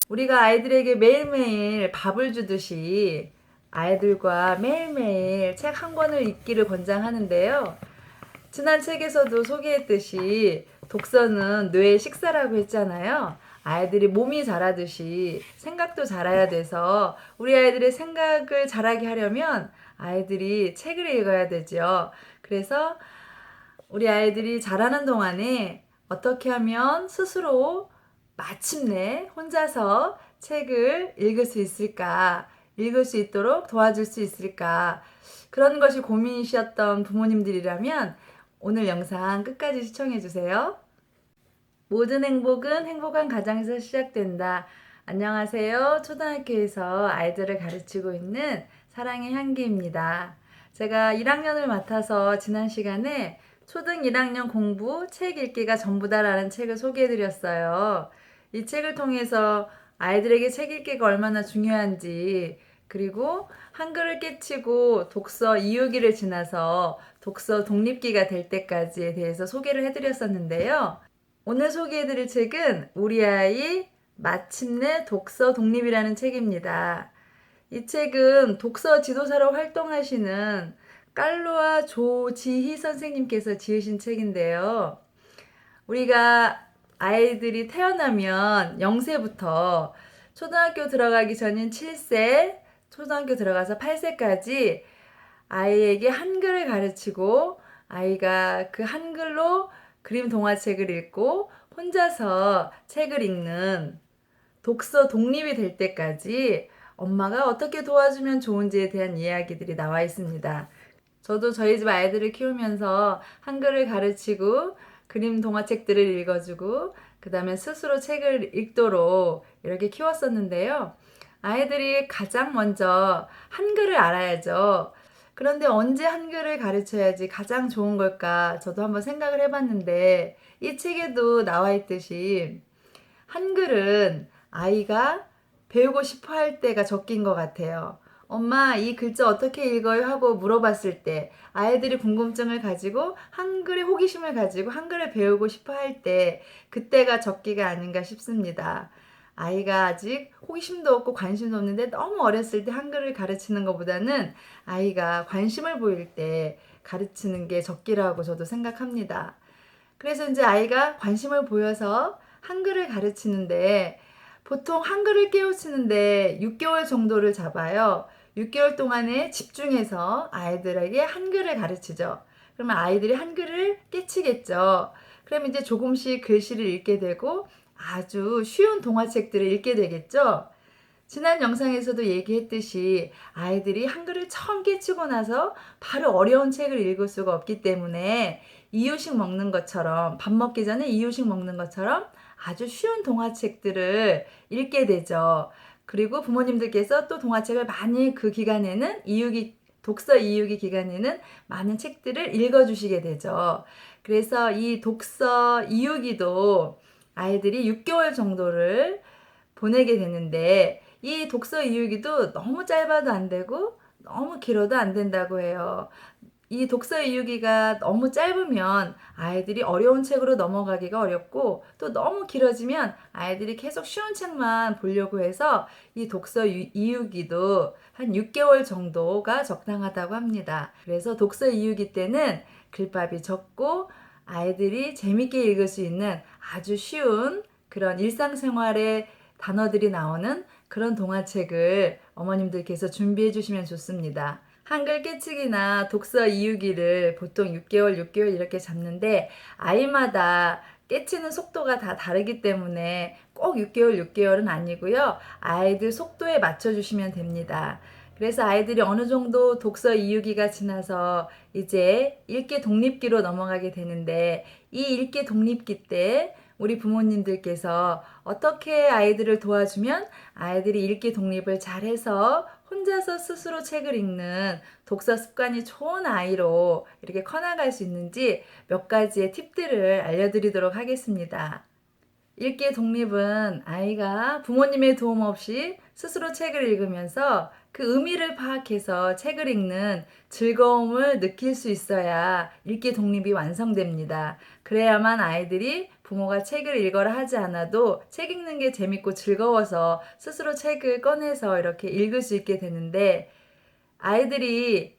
우리가 아이들에게 매일매일 밥을 주듯이 아이들과 매일매일 책 한 권을 읽기를 권장하는데요. 지난 책에서도 소개했듯이 독서는 뇌의 식사라고 했잖아요. 아이들이 몸이 자라듯이 생각도 자라야 돼서 우리 아이들의 생각을 자라게 하려면 아이들이 책을 읽어야 되죠. 그래서 우리 아이들이 자라는 동안에 어떻게 하면 스스로 마침내 혼자서 책을 읽을 수 있을까, 읽을 수 있도록 도와줄 수 있을까, 그런 것이 고민이셨던 부모님들이라면 오늘 영상 끝까지 시청해 주세요. 모든 행복은 행복한 가정에서 시작된다. 안녕하세요. 초등학교에서 아이들을 가르치고 있는 사랑의 향기입니다. 제가 1학년을 맡아서 지난 시간에 초등 1학년 공부 책 읽기가 전부다라는 책을 소개해 드렸어요. 이 책을 통해서 아이들에게 책 읽기가 얼마나 중요한지, 그리고 한글을 깨치고 독서 이후기를 지나서 독서 독립기가 될 때까지에 대해서 소개를 해드렸었는데요. 오늘 소개해드릴 책은 우리 아이 마침내 독서 독립이라는 책입니다. 이 책은 독서 지도사로 활동하시는 깔로아 조지희 선생님께서 지으신 책인데요. 우리가 아이들이 태어나면 0세부터 초등학교 들어가기 전인 7세, 초등학교 들어가서 8세까지 아이에게 한글을 가르치고 아이가 그 한글로 그림 동화책을 읽고 혼자서 책을 읽는 독서 독립이 될 때까지 엄마가 어떻게 도와주면 좋은지에 대한 이야기들이 나와 있습니다. 저도 저희 집 아이들을 키우면서 한글을 가르치고 그림 동화책들을 읽어주고 그 다음에 스스로 책을 읽도록 이렇게 키웠었는데요. 아이들이 가장 먼저 한글을 알아야죠. 그런데 언제 한글을 가르쳐야지 가장 좋은 걸까? 저도 한번 생각을 해봤는데 이 책에도 나와 있듯이 한글은 아이가 배우고 싶어 할 때가 적긴 것 같아요. 엄마, 이 글자 어떻게 읽어요? 하고 물어봤을 때 아이들이 궁금증을 가지고 한글에 호기심을 가지고 한글을 배우고 싶어 할 때 그때가 적기가 아닌가 싶습니다. 아이가 아직 호기심도 없고 관심도 없는데 너무 어렸을 때 한글을 가르치는 것보다는 아이가 관심을 보일 때 가르치는 게 적기라고 저도 생각합니다. 그래서 이제 아이가 관심을 보여서 한글을 가르치는데 보통 한글을 깨우치는데 6개월 정도를 잡아요. 6개월 동안에 집중해서 아이들에게 한글을 가르치죠. 그러면 아이들이 한글을 깨치겠죠. 그럼 이제 조금씩 글씨를 읽게 되고 아주 쉬운 동화책들을 읽게 되겠죠. 지난 영상에서도 얘기했듯이 아이들이 한글을 처음 깨치고 나서 바로 어려운 책을 읽을 수가 없기 때문에 이유식 먹는 것처럼, 밥 먹기 전에 이유식 먹는 것처럼 아주 쉬운 동화책들을 읽게 되죠. 그리고 부모님들께서 또 동화책을 많이 그 기간에는 독서 이유기 기간에는 많은 책들을 읽어주시게 되죠. 그래서 이 독서 이유기도 아이들이 6개월 정도를 보내게 되는데 이 독서 이유기도 너무 짧아도 안 되고 너무 길어도 안 된다고 해요. 이 독서 이유기가 너무 짧으면 아이들이 어려운 책으로 넘어가기가 어렵고 또 너무 길어지면 아이들이 계속 쉬운 책만 보려고 해서 이 독서 이유기도 한 6개월 정도가 적당하다고 합니다. 그래서 독서 이유기 때는 글밥이 적고 아이들이 재밌게 읽을 수 있는 아주 쉬운 그런 일상생활의 단어들이 나오는 그런 동화책을 어머님들께서 준비해 주시면 좋습니다. 한글 깨치기나 독서 이유기를 보통 6개월 이렇게 잡는데 아이마다 깨치는 속도가 다 다르기 때문에 꼭 6개월은 아니고요. 아이들 속도에 맞춰주시면 됩니다. 그래서 아이들이 어느 정도 독서 이유기가 지나서 이제 읽기 독립기로 넘어가게 되는데 이 읽기 독립기 때 우리 부모님들께서 어떻게 아이들을 도와주면 아이들이 읽기 독립을 잘해서 혼자서 스스로 책을 읽는 독서 습관이 좋은 아이로 이렇게 커나갈 수 있는지 몇 가지의 팁들을 알려드리도록 하겠습니다. 읽기의 독립은 아이가 부모님의 도움 없이 스스로 책을 읽으면서 그 의미를 파악해서 책을 읽는 즐거움을 느낄 수 있어야 읽기 독립이 완성됩니다. 그래야만 아이들이 부모가 책을 읽어라 하지 않아도 책 읽는 게 재밌고 즐거워서 스스로 책을 꺼내서 이렇게 읽을 수 있게 되는데, 아이들이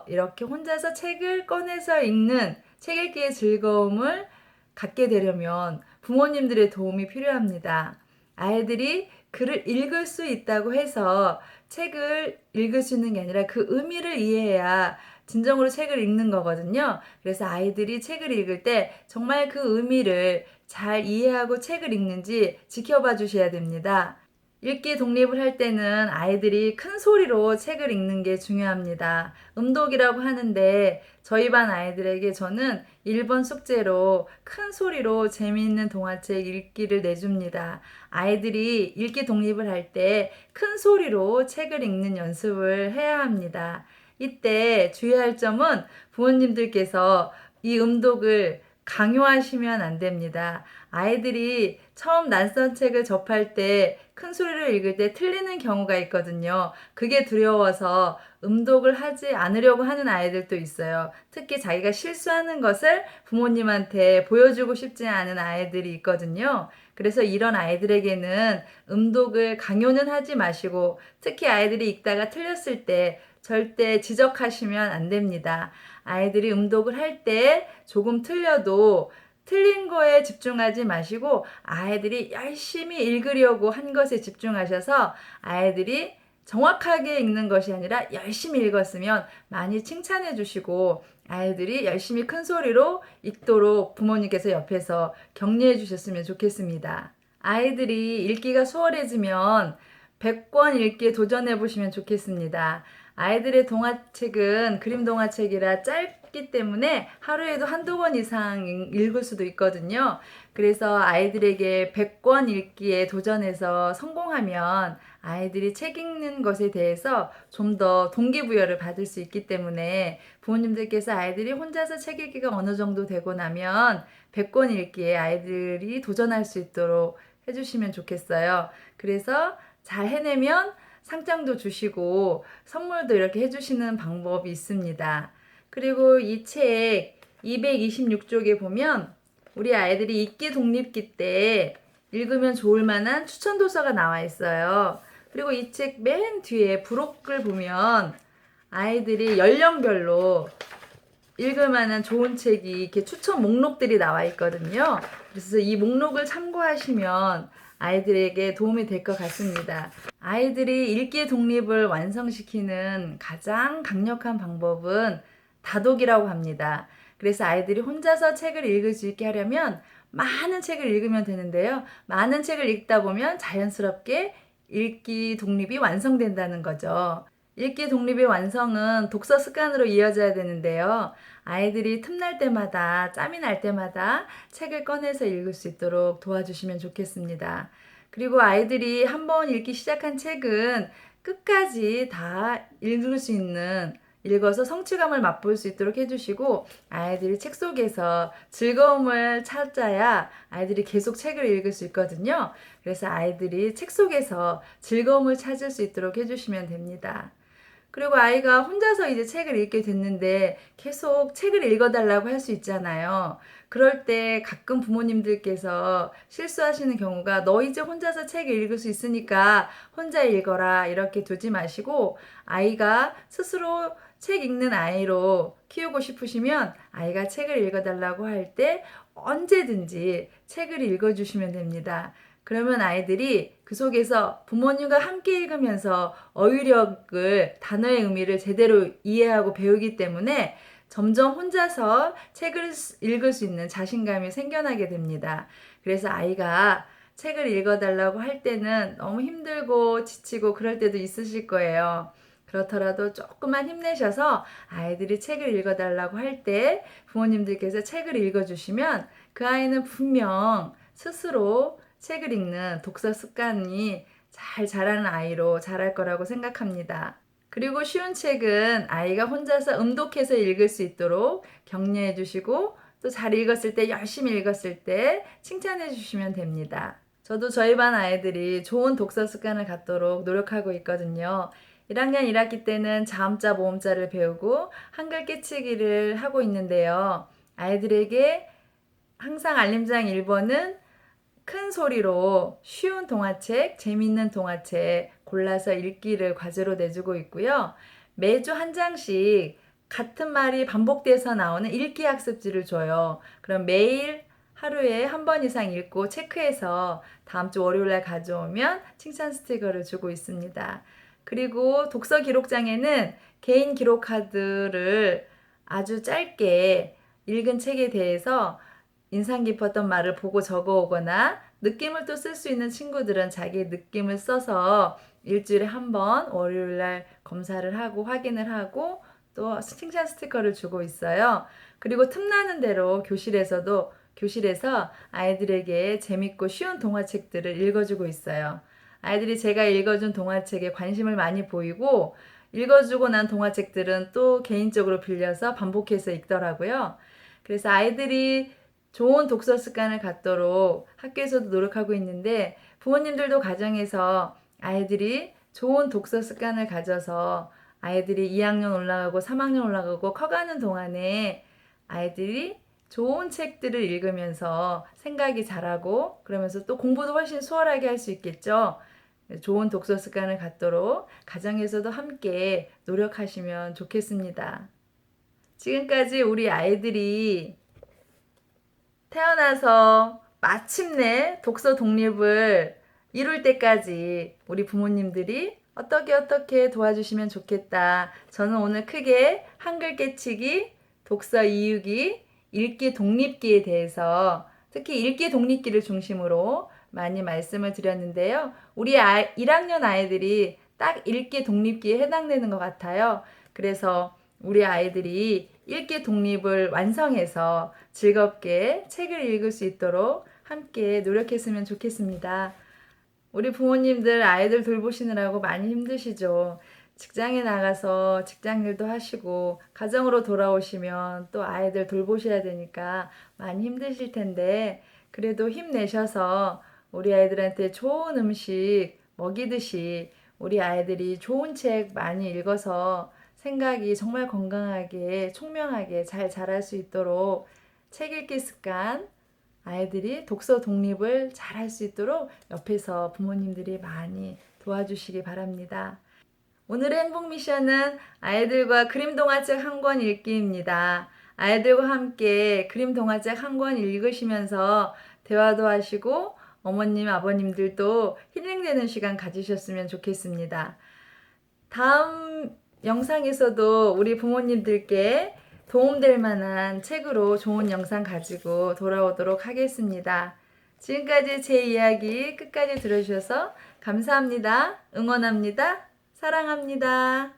이렇게 혼자서 책을 꺼내서 읽는 책 읽기의 즐거움을 갖게 되려면 부모님들의 도움이 필요합니다. 아이들이 글을 읽을 수 있다고 해서 책을 읽을 수 있는 게 아니라 그 의미를 이해해야 진정으로 책을 읽는 거거든요. 그래서 아이들이 책을 읽을 때 정말 그 의미를 잘 이해하고 책을 읽는지 지켜봐 주셔야 됩니다. 읽기 독립을 할 때는 아이들이 큰 소리로 책을 읽는 게 중요합니다. 음독이라고 하는데 저희 반 아이들에게 저는 1번 숙제로 큰 소리로 재미있는 동화책 읽기를 내줍니다. 아이들이 읽기 독립을 할 때 큰 소리로 책을 읽는 연습을 해야 합니다. 이때 주의할 점은 부모님들께서 이 음독을 강요하시면 안 됩니다. 아이들이 처음 낯선 책을 접할 때 큰 소리로 읽을 때 틀리는 경우가 있거든요. 그게 두려워서 음독을 하지 않으려고 하는 아이들도 있어요. 특히 자기가 실수하는 것을 부모님한테 보여주고 싶지 않은 아이들이 있거든요. 그래서 이런 아이들에게는 음독을 강요는 하지 마시고, 특히 아이들이 읽다가 틀렸을 때 절대 지적하시면 안 됩니다. 아이들이 음독을 할 때 조금 틀려도 틀린 거에 집중하지 마시고 아이들이 열심히 읽으려고 한 것에 집중하셔서 아이들이 정확하게 읽는 것이 아니라 열심히 읽었으면 많이 칭찬해 주시고, 아이들이 열심히 큰 소리로 읽도록 부모님께서 옆에서 격려해 주셨으면 좋겠습니다. 아이들이 읽기가 수월해지면 100권 읽기에 도전해 보시면 좋겠습니다. 아이들의 동화책은 그림 동화책이라 짧기 때문에 하루에도 한두 권 이상 읽을 수도 있거든요. 그래서 아이들에게 100권 읽기에 도전해서 성공하면 아이들이 책 읽는 것에 대해서 좀 더 동기부여를 받을 수 있기 때문에 부모님들께서 아이들이 혼자서 책 읽기가 어느 정도 되고 나면 100권 읽기에 아이들이 도전할 수 있도록 해주시면 좋겠어요. 그래서 잘 해내면 상장도 주시고 선물도 이렇게 해주시는 방법이 있습니다. 그리고 이 책 226쪽에 보면 우리 아이들이 읽기 독립기 때 읽으면 좋을 만한 추천 도서가 나와 있어요. 그리고 이 책 맨 뒤에 부록을 보면 아이들이 연령별로 읽을 만한 좋은 책이 이렇게 추천 목록들이 나와 있거든요. 그래서 이 목록을 참고하시면 아이들에게 도움이 될 것 같습니다. 아이들이 읽기의 독립을 완성시키는 가장 강력한 방법은 다독이라고 합니다. 그래서 아이들이 혼자서 책을 읽을 수 있게 하려면 많은 책을 읽으면 되는데요. 많은 책을 읽다 보면 자연스럽게 읽기 독립이 완성된다는 거죠. 읽기 독립의 완성은 독서 습관으로 이어져야 되는데요. 아이들이 틈날 때마다, 짬이 날 때마다 책을 꺼내서 읽을 수 있도록 도와주시면 좋겠습니다. 그리고 아이들이 한번 읽기 시작한 책은 끝까지 다 읽을 수 있는, 읽어서 성취감을 맛볼 수 있도록 해주시고, 아이들이 책 속에서 즐거움을 찾아야 아이들이 계속 책을 읽을 수 있거든요. 그래서 아이들이 책 속에서 즐거움을 찾을 수 있도록 해주시면 됩니다. 그리고 아이가 혼자서 이제 책을 읽게 됐는데 계속 책을 읽어달라고 할 수 있잖아요. 그럴 때 가끔 부모님들께서 실수하시는 경우가, 너 이제 혼자서 책 읽을 수 있으니까 혼자 읽어라, 이렇게 두지 마시고 아이가 스스로 책 읽는 아이로 키우고 싶으시면 아이가 책을 읽어달라고 할 때 언제든지 책을 읽어주시면 됩니다. 그러면 아이들이 그 속에서 부모님과 함께 읽으면서 어휘력을, 단어의 의미를 제대로 이해하고 배우기 때문에 점점 혼자서 책을 읽을 수 있는 자신감이 생겨나게 됩니다. 그래서 아이가 책을 읽어달라고 할 때는 너무 힘들고 지치고 그럴 때도 있으실 거예요. 그렇더라도 조금만 힘내셔서 아이들이 책을 읽어달라고 할 때 부모님들께서 책을 읽어주시면 그 아이는 분명 스스로 책을 읽는 독서 습관이 잘 자라는 아이로 자랄 거라고 생각합니다. 그리고 쉬운 책은 아이가 혼자서 음독해서 읽을 수 있도록 격려해 주시고, 또 잘 읽었을 때, 열심히 읽었을 때 칭찬해 주시면 됩니다. 저도 저희 반 아이들이 좋은 독서 습관을 갖도록 노력하고 있거든요. 1학년 1학기 때는 자음자 모음자를 배우고 한글 깨치기를 하고 있는데요. 아이들에게 항상 알림장 1번은 큰 소리로 쉬운 동화책, 재미있는 동화책 골라서 읽기를 과제로 내주고 있고요. 매주 한 장씩 같은 말이 반복돼서 나오는 읽기 학습지를 줘요. 그럼 매일 하루에 한 번 이상 읽고 체크해서 다음 주 월요일날 가져오면 칭찬 스티커를 주고 있습니다. 그리고 독서 기록장에는 개인 기록 카드를 아주 짧게 읽은 책에 대해서 인상 깊었던 말을 보고 적어오거나 느낌을 또 쓸 수 있는 친구들은 자기 느낌을 써서 일주일에 한 번 월요일날 검사를 하고 확인을 하고 또 칭찬 스티커를 주고 있어요. 그리고 틈나는 대로 교실에서 아이들에게 재밌고 쉬운 동화책들을 읽어주고 있어요. 아이들이 제가 읽어준 동화책에 관심을 많이 보이고 읽어주고 난 동화책들은 또 개인적으로 빌려서 반복해서 읽더라고요. 그래서 아이들이 좋은 독서 습관을 갖도록 학교에서도 노력하고 있는데 부모님들도 가정에서 아이들이 좋은 독서 습관을 가져서 아이들이 2학년 올라가고 3학년 올라가고 커가는 동안에 아이들이 좋은 책들을 읽으면서 생각이 자라고 그러면서 또 공부도 훨씬 수월하게 할 수 있겠죠. 좋은 독서 습관을 갖도록 가정에서도 함께 노력하시면 좋겠습니다. 지금까지 우리 아이들이 태어나서 마침내 독서 독립을 이룰 때까지 우리 부모님들이 어떻게 도와주시면 좋겠다. 저는 오늘 크게 한글 깨치기, 독서 이유기, 읽기 독립기에 대해서 특히 읽기 독립기를 중심으로 많이 말씀을 드렸는데요. 우리 1학년 아이들이 딱 읽기 독립기에 해당되는 것 같아요. 그래서 우리 아이들이 읽기 독립을 완성해서 즐겁게 책을 읽을 수 있도록 함께 노력했으면 좋겠습니다. 우리 부모님들 아이들 돌보시느라고 많이 힘드시죠. 직장에 나가서 직장일도 하시고 가정으로 돌아오시면 또 아이들 돌보셔야 되니까 많이 힘드실 텐데 그래도 힘내셔서 우리 아이들한테 좋은 음식 먹이듯이 우리 아이들이 좋은 책 많이 읽어서 생각이 정말 건강하게 총명하게 잘 자랄 수 있도록 책 읽기 습관 아이들이 독서 독립을 잘 할 수 있도록 옆에서 부모님들이 많이 도와주시기 바랍니다. 오늘의 행복 미션은 아이들과 그림 동화책 한 권 읽기입니다. 아이들과 함께 그림 동화책 한 권 읽으시면서 대화도 하시고 어머님, 아버님들도 힐링되는 시간 가지셨으면 좋겠습니다. 다음 영상에서도 우리 부모님들께 도움될 만한 책으로 좋은 영상 가지고 돌아오도록 하겠습니다. 지금까지 제 이야기 끝까지 들어주셔서 감사합니다. 응원합니다. 사랑합니다.